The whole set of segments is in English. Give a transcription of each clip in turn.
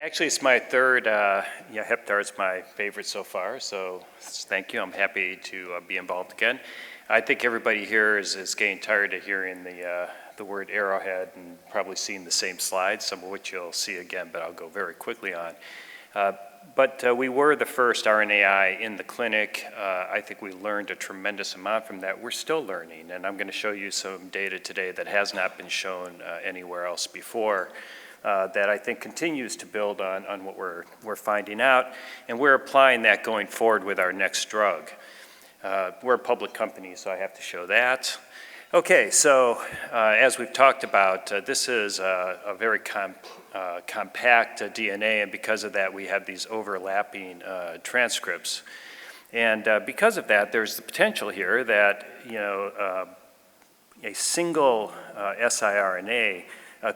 Actually, it's my third. Hep DART's my favorite so far, so thank you. I'm happy to be involved again. I think everybody here is getting tired of hearing the word arrowhead and probably seeing the same slides, some of which you'll see again, but I'll go very quickly on. But we were the first RNAi in the clinic. I think we learned a tremendous amount from that. We're still learning, and I'm going to show you some data today that has not been shown anywhere else before. That I think continues to build on what we're finding out, and we're applying that going forward with our next drug. We're a public company, so I have to show that. Okay, so as we've talked about, this is a very compact DNA, and because of that, we have these overlapping transcripts. And because of that, there's the potential here that a single siRNA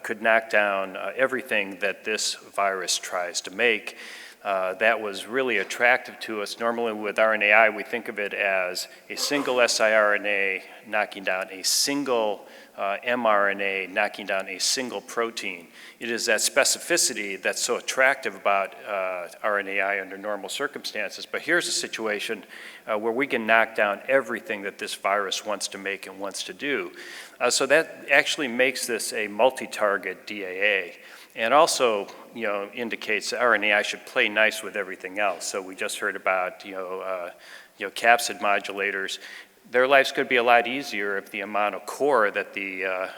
could knock down everything that this virus tries to make. That was really attractive to us. Normally with RNAi, we think of it as a single siRNA knocking down a single mRNA, knocking down a single protein. It is that specificity that's so attractive about RNAi under normal circumstances. But here's a situation where we can knock down everything that this virus wants to make and wants to do. So that actually makes this a multi-target DAA. And also, indicates that RNAi should play nice with everything else. So we just heard about, capsid modulators. Their lives could be a lot easier if the amount of core that the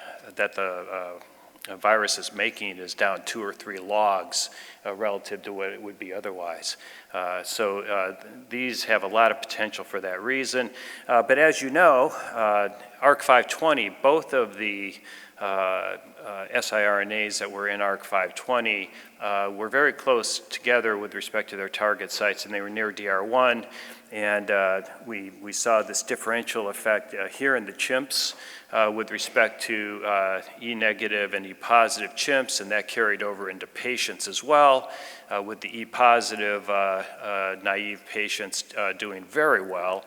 virus is making is down 2 or 3 logs relative to what it would be otherwise. So these have a lot of potential for that reason. But as you know, ARC-520, both of the siRNAs that were in ARC-520 were very close together with respect to their target sites, and they were near DR1. And we saw this differential effect here in the chimps with respect to E negative and E positive chimps, and that carried over into patients as well, with the E positive naive patients doing very well.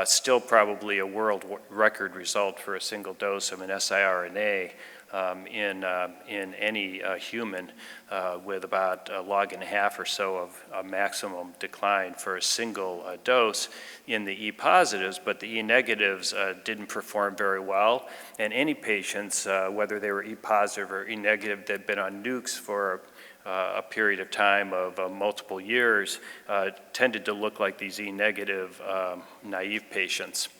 Still probably a world record result for a single dose of an siRNA in any human with about 1.5 logs or so of a maximum decline for a single dose in the E positives, but the E negatives didn't perform very well. And any patients, whether they were E positive or E negative, that had been on nukes for a period of time of multiple years, tended to look like these E negative naive patients.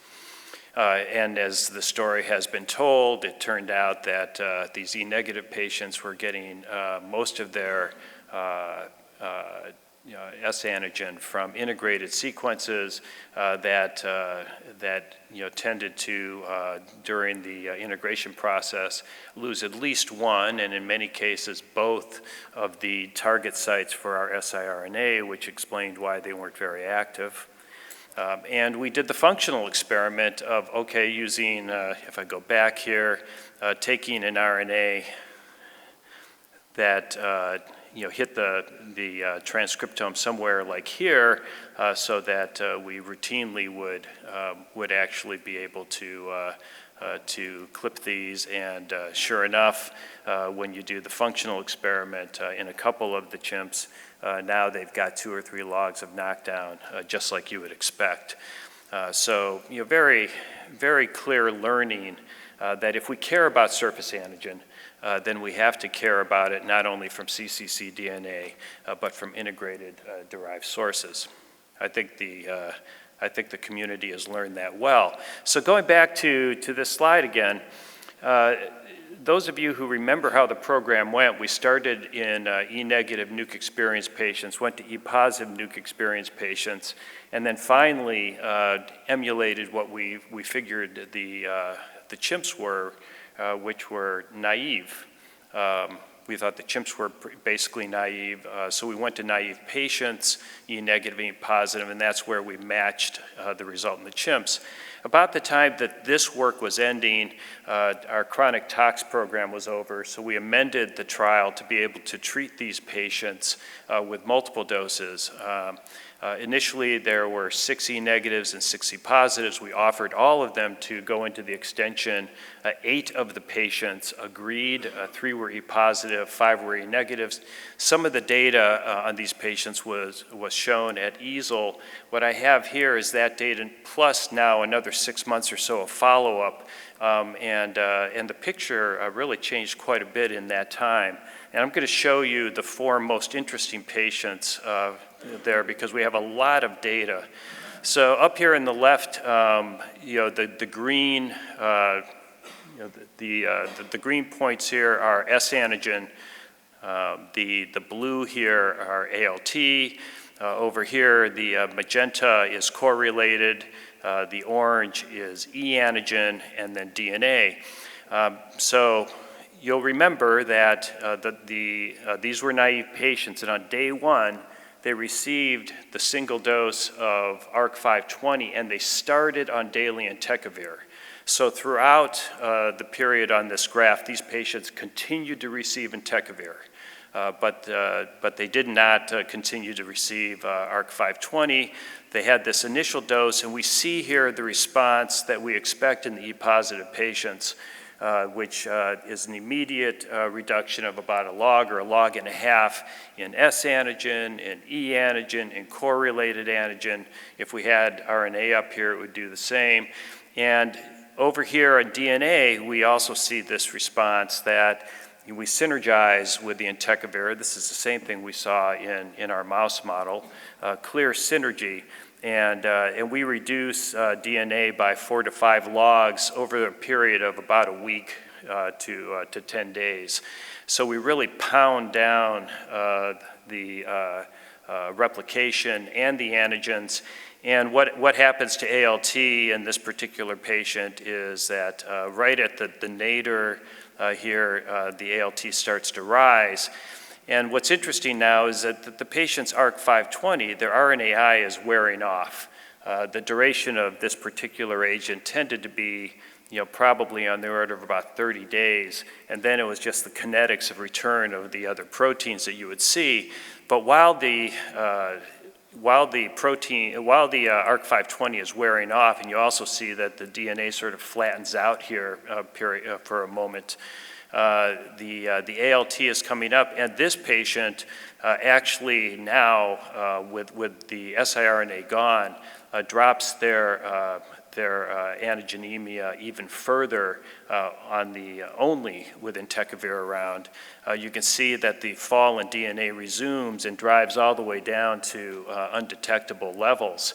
And as the story has been told, it turned out that these E negative patients were getting most of their S antigen from integrated sequences that tended to, during the integration process, lose at least one, and in many cases, both of the target sites for our siRNA, which explained why they weren't very active. And we did the functional experiment of, using, if I go back here, taking an RNA that hit the transcriptome somewhere like here, so that we routinely would actually be able to clip these, and sure enough, when you do the functional experiment in a couple of the chimps, now they've got 2 or 3 logs of knockdown, just like you would expect. So very, very clear learning that if we care about surface antigen, then we have to care about it not only from cccDNA, but from integrated derived sources. I think the community has learned that well. So going back to this slide again, those of you who remember how the program went, we started in E-negative nuke-experienced patients, went to E-positive nuke-experienced patients, and then finally emulated what we figured the chimps were, which were naive. We thought the chimps were basically naive, so we went to naive patients, E-negative, E-positive, and that's where we matched the result in the chimps. about the time that this work was ending, our chronic tox program was over, so we amended the trial to be able to treat these patients with multiple doses. Initially, there were 6 E negatives and 6 E positives. We offered all of them to go into the extension. 8 of the patients agreed. 3 were E positive, 5 were E negatives. Some of the data on these patients was shown at EASL. What I have here is that data plus now another 6 months or so of follow-up. And the picture really changed quite a bit in that time. And I'm going to show you the 4 most interesting patients there because we have a lot of data. So up here in the left, the green, the green points here are S antigen. The blue here are ALT. Over here, the magenta is correlated. The orange is E antigen, and then DNA. So you'll remember that these were naive patients, and on day 1, they received the single dose of ARC-520, and they started on daily entecavir. So throughout the period on this graph, these patients continued to receive entecavir, but they did not continue to receive ARC-520. They had this initial dose, and we see here the response that we expect in the E-positive patients, which is an immediate reduction of about a log or a log and a half in S antigen, in E antigen, in correlated antigen. If we had RNA up here, it would do the same. And over here in DNA, we also see this response that we synergize with the entecavir. This is the same thing we saw in our mouse model, clear synergy. And we reduce DNA by 4 to 5 logs over a period of about a week to 10 days. So we really pound down the replication and the antigens. And what happens to ALT in this particular patient is that right at the nadir here, the ALT starts to rise. And what's interesting now is that the patient's ARC-520, their RNAi is wearing off. The duration of this particular agent tended to be, probably on the order of about 30 days, and then it was just the kinetics of return of the other proteins that you would see. But while the ARC-520 is wearing off, and you also see that the DNA sort of flattens out here for a moment, the ALT is coming up, and this patient actually now, with the siRNA gone, drops their antigenemia even further only with entecavir around. You can see that the fall in DNA resumes and drives all the way down to undetectable levels.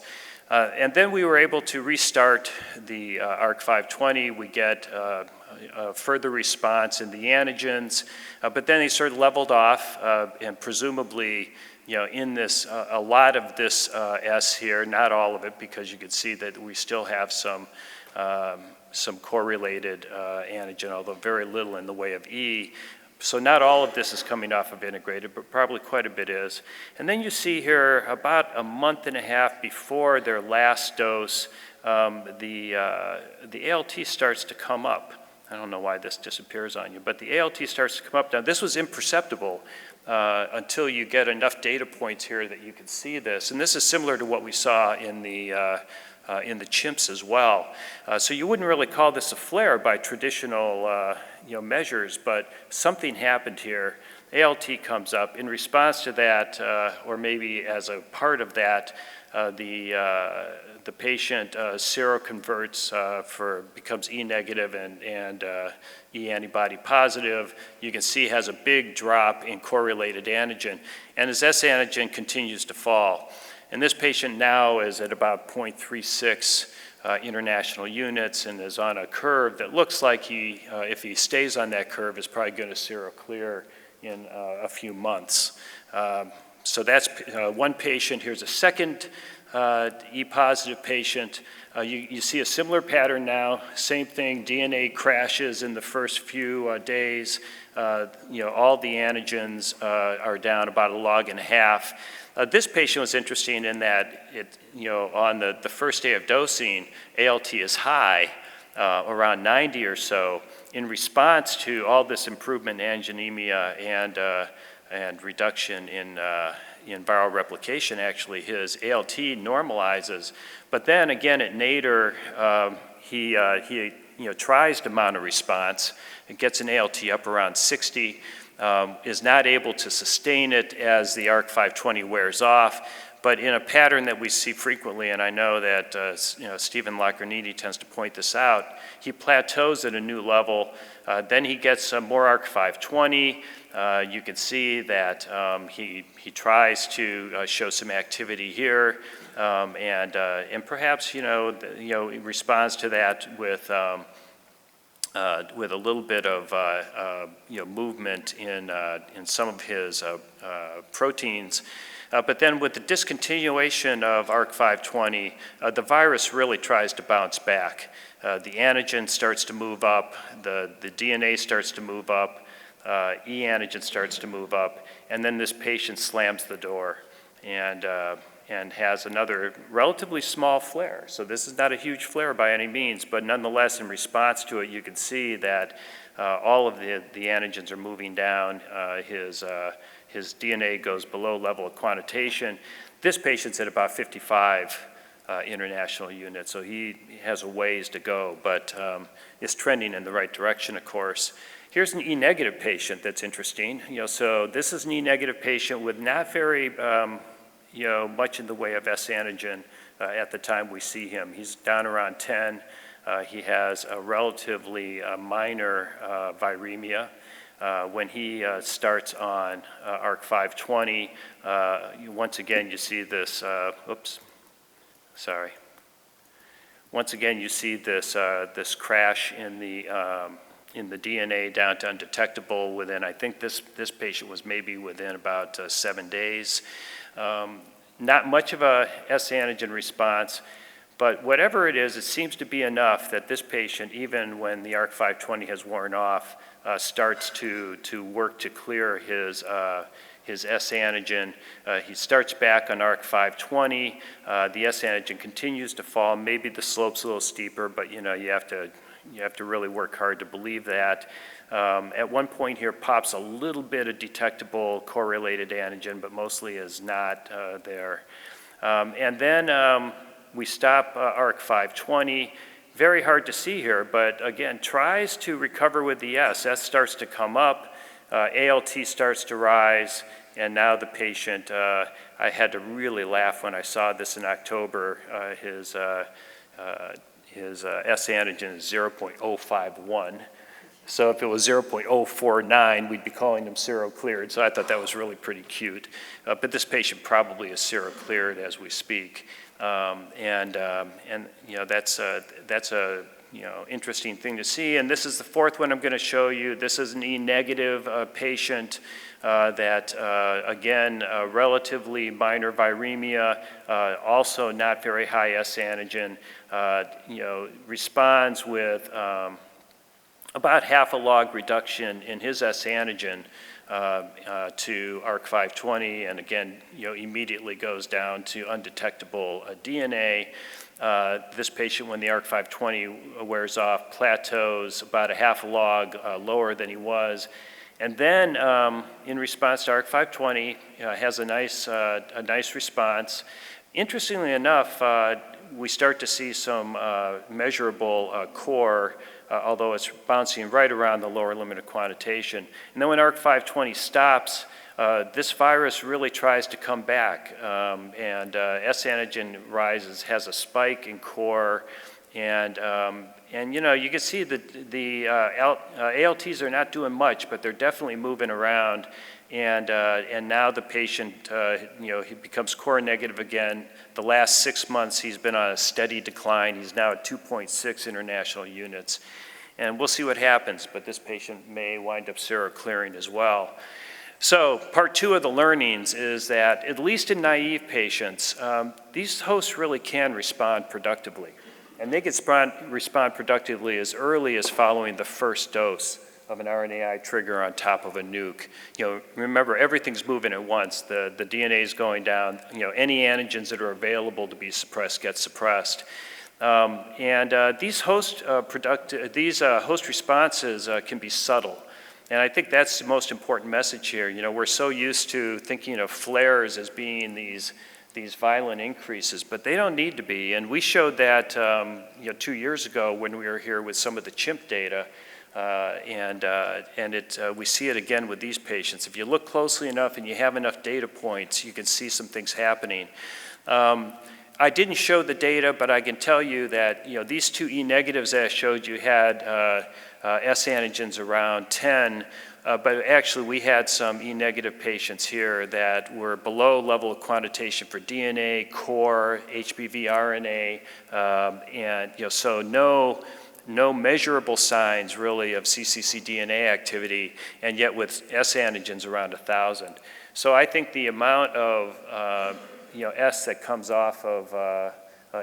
And then we were able to restart the ARC-520. We get a further response in the antigens, but then they sort of leveled off, and presumably, in this, a lot of this S here, not all of it, because you can see that we still have some correlated antigen, although very little in the way of E. So not all of this is coming off of integrated, but probably quite a bit is. And then you see here, about a month and a half before their last dose, the ALT starts to come up. I don't know why this disappears on you, but the ALT starts to come up. Now, this was imperceptible until you get enough data points here that you can see this. And this is similar to what we saw in the chimps as well. So you wouldn't really call this a flare by traditional measures, but something happened here. ALT comes up. In response to that, or maybe as a part of that, the patient seroconverts becomes E negative and E antibody positive. You can see has a big drop in correlated antigen, and his S antigen continues to fall. And this patient now is at about 0.36 international units and is on a curve that looks like if he stays on that curve, is probably going to seroclear in a few months. So that's one patient. Here's a second E-positive patient. You see a similar pattern now. Same thing, DNA crashes in the first few days. All the antigens are down about a log and a half. This patient was interesting in that on the first day of dosing, ALT is high, around 90 or so. In response to all this improvement in angionemia and reduction in viral replication, actually his ALT normalizes. But then again at nadir, he tries to mount a response. It gets an ALT up around 60. Is not able to sustain it as the ARC-520 wears off, but in a pattern that we see frequently, and I know that Stephen Lacernini tends to point this out, he plateaus at a new level, then he gets more ARC-520. You can see that he tries to show some activity here, and perhaps he responds to that with a little bit of movement in some of his proteins. But then with the discontinuation of ARC-520, the virus really tries to bounce back. The antigen starts to move up, the DNA starts to move up, E antigen starts to move up, and then this patient slams the door and has another relatively small flare. So this is not a huge flare by any means, but nonetheless, in response to it, you can see that all of the antigens are moving down. His DNA goes below level of quantitation. This patient's at about 55 international units, so he has a ways to go, but is trending in the right direction, of course. Here's an E-negative patient that's interesting. So this is an E-negative patient with not very much in the way of S antigen at the time we see him. He's down around 10. He has a relatively minor viremia. When he starts on ARC-520, once again you see this, Once again you see this, this crash in the DNA down to undetectable within, I think this patient was maybe within about 7 days. Not much of a S antigen response, but whatever it is, it seems to be enough that this patient, even when the ARC-520 has worn off, starts to work to clear his S antigen. He starts back on ARC-520. The S antigen continues to fall. Maybe the slope's a little steeper, but you have to really work hard to believe that. At one point here pops a little bit of detectable correlated antigen, but mostly is not there. And then we stop ARC-520. Very hard to see here, but again, tries to recover with the S. S starts to come up, ALT starts to rise, and now the patient, I had to really laugh when I saw this in October. His S antigen is 0.051. So if it was 0.049, we'd be calling him serocleared. So I thought that was really pretty cute. But this patient probably is serocleared as we speak. That's a interesting thing to see. And this is the fourth one I'm going to show you. This is an E-negative patient that, again, relatively minor viremia, also not very high S antigen, responds with about half a log reduction in his S antigen to ARC-520, and again, immediately goes down to undetectable DNA. This patient, when the ARC-520 wears off, plateaus about a half a log lower than he was. And then, in response to ARC-520, has a nice response. Interestingly enough, we start to see some measurable core, although it's bouncing right around the lower limit of quantitation. And then when ARC-520 stops, this virus really tries to come back, and S antigen rises, has a spike in core, and you can see that the ALTs are not doing much, but they're definitely moving around, and now the patient, he becomes core negative again. The last 6 months, he's been on a steady decline. He's now at 2.6 international units, and we'll see what happens, but this patient may wind up seroclearing as well. So part two of the learnings is that, at least in naive patients, these hosts really can respond productively. And they can respond productively as early as following the first dose of an RNAi trigger on top of a nuke. Remember, everything's moving at once. The DNA is going down. Any antigens that are available to be suppressed get suppressed. These host responses can be subtle. And I think that's the most important message here. We're so used to thinking of flares as being these violent increases, but they don't need to be. And we showed that 2 years ago when we were here with some of the chimp data, we see it again with these patients. If you look closely enough and you have enough data points, you can see some things happening. I didn't show the data, but I can tell you that these two E negatives that I showed you had S antigens around 10. But actually, we had some E negative patients here that were below level of quantitation for DNA, core, HBV RNA, so no measurable signs really of cccDNA activity, and yet with S antigens around 1,000. So I think the amount of S that comes off of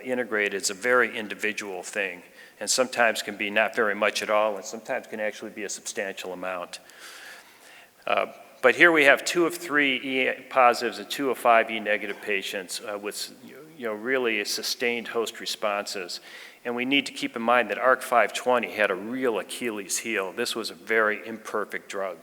integrated is a very individual thing, and sometimes can be not very much at all, and sometimes can actually be a substantial amount. But here we have 2 of 3 E positives and 2 of 5 E negative patients with really sustained host responses. And we need to keep in mind that ARC-520 had a real Achilles heel. This was a very imperfect drug.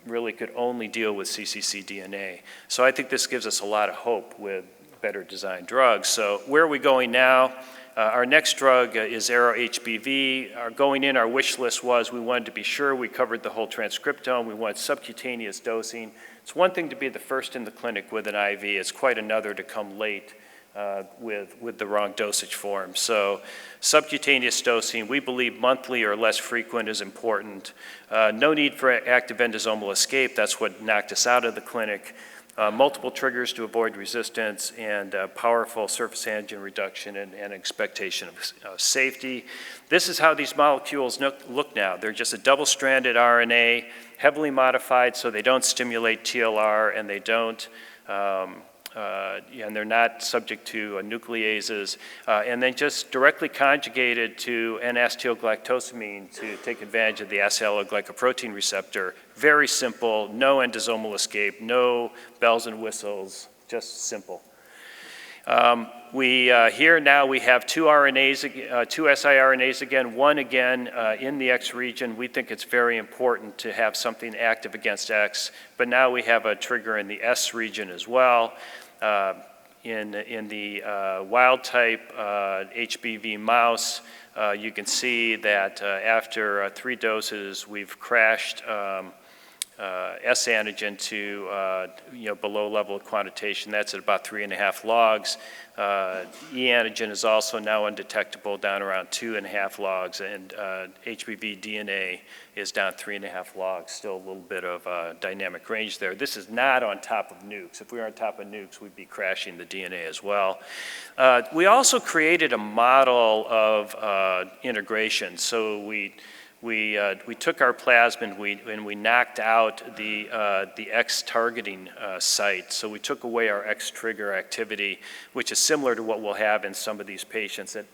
Really could only deal with cccDNA. So I think this gives us a lot of hope with better designed drugs. So where are we going now? Our next drug is ARO-HBV. Our wish list was we wanted to be sure we covered the whole transcriptome. We wanted subcutaneous dosing. It's one thing to be the first in the clinic with an IV. It's quite another to come late with the wrong dosage form. So subcutaneous dosing, we believe monthly or less frequent is important. No need for active endosomal escape. That's what knocked us out of the clinic. Multiple triggers to avoid resistance, and powerful surface antigen reduction and expectation of safety. This is how these molecules look now. They're just a double-stranded RNA, heavily modified so they don't stimulate TLR, and they don't and they're not subject to nucleases, and then just directly conjugated to N-acetylgalactosamine to take advantage of the acetylglycoprotein receptor. Very simple, no endosomal escape, no bells and whistles, just simple. Here now we have 2 RNAs, 2 siRNAs again, one again in the X region. We think it's very important to have something active against X, but now we have a trigger in the S region as well. In the wild type HBV mouse, you can see that after 3 doses, we've crashed S antigen to below level of quantitation. That's at about 3.5 logs. E antigen is also now undetectable, down around 2.5 logs, and HBV DNA is down 3.5 logs. Still a little bit of dynamic range there. This is not on top of nukes. If we were on top of nukes, we'd be crashing the DNA as well. We also created a model of integration. So we took our plasmid and we knocked out the X targeting site. So we took away our X trigger activity, which is similar to what we'll have in some of these patients that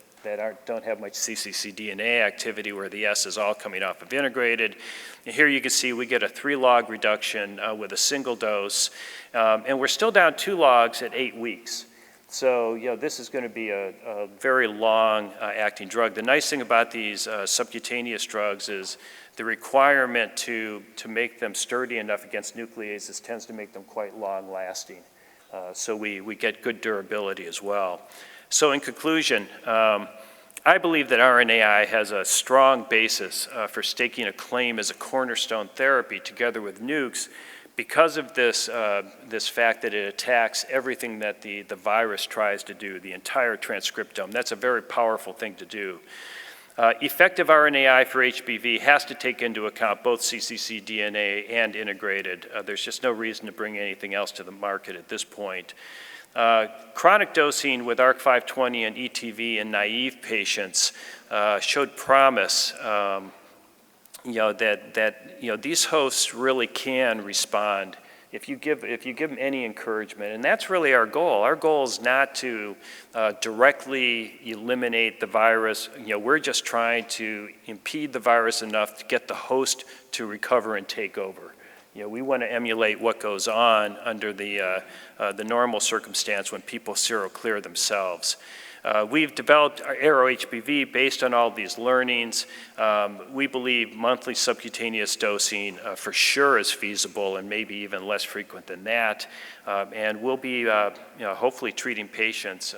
don't have much cccDNA activity, where the S is all coming off of integrated. And here you can see we get a 3 log reduction with a single dose, and we're still down 2 logs at 8 weeks. So this is going to be a very long acting drug. The nice thing about these subcutaneous drugs is the requirement to make them sturdy enough against nucleases tends to make them quite long lasting. So we get good durability as well. So in conclusion, I believe that RNAi has a strong basis for staking a claim as a cornerstone therapy together with nukes, because of this fact that it attacks everything that the virus tries to do, the entire transcriptome. That's a very powerful thing to do. Effective RNAi for HBV has to take into account both cccDNA and integrated. There's just no reason to bring anything else to the market at this point. Chronic dosing with ARC-520 and ETV in naive patients showed promise. That these hosts really can respond if you give them any encouragement, and that's really our goal. Our goal is not to directly eliminate the virus. We're just trying to impede the virus enough to get the host to recover and take over. We want to emulate what goes on under the normal circumstance when people seroclear themselves. We've developed our ARO-HBV based on all these learnings. We believe monthly subcutaneous dosing for sure is feasible and maybe even less frequent than that. And we'll be hopefully treating patients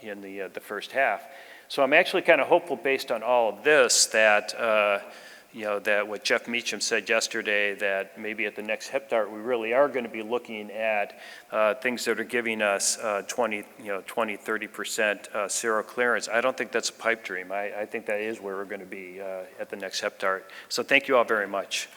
in the first half. So I'm actually kind of hopeful based on all of this that that what Jeff Meacham said yesterday, that maybe at the next Hep DART, we really are going to be looking at things that are giving us 20, 30% seroclearance. I don't think that's a pipe dream. I think that is where we're going to be at the next Hep DART. So thank you all very much.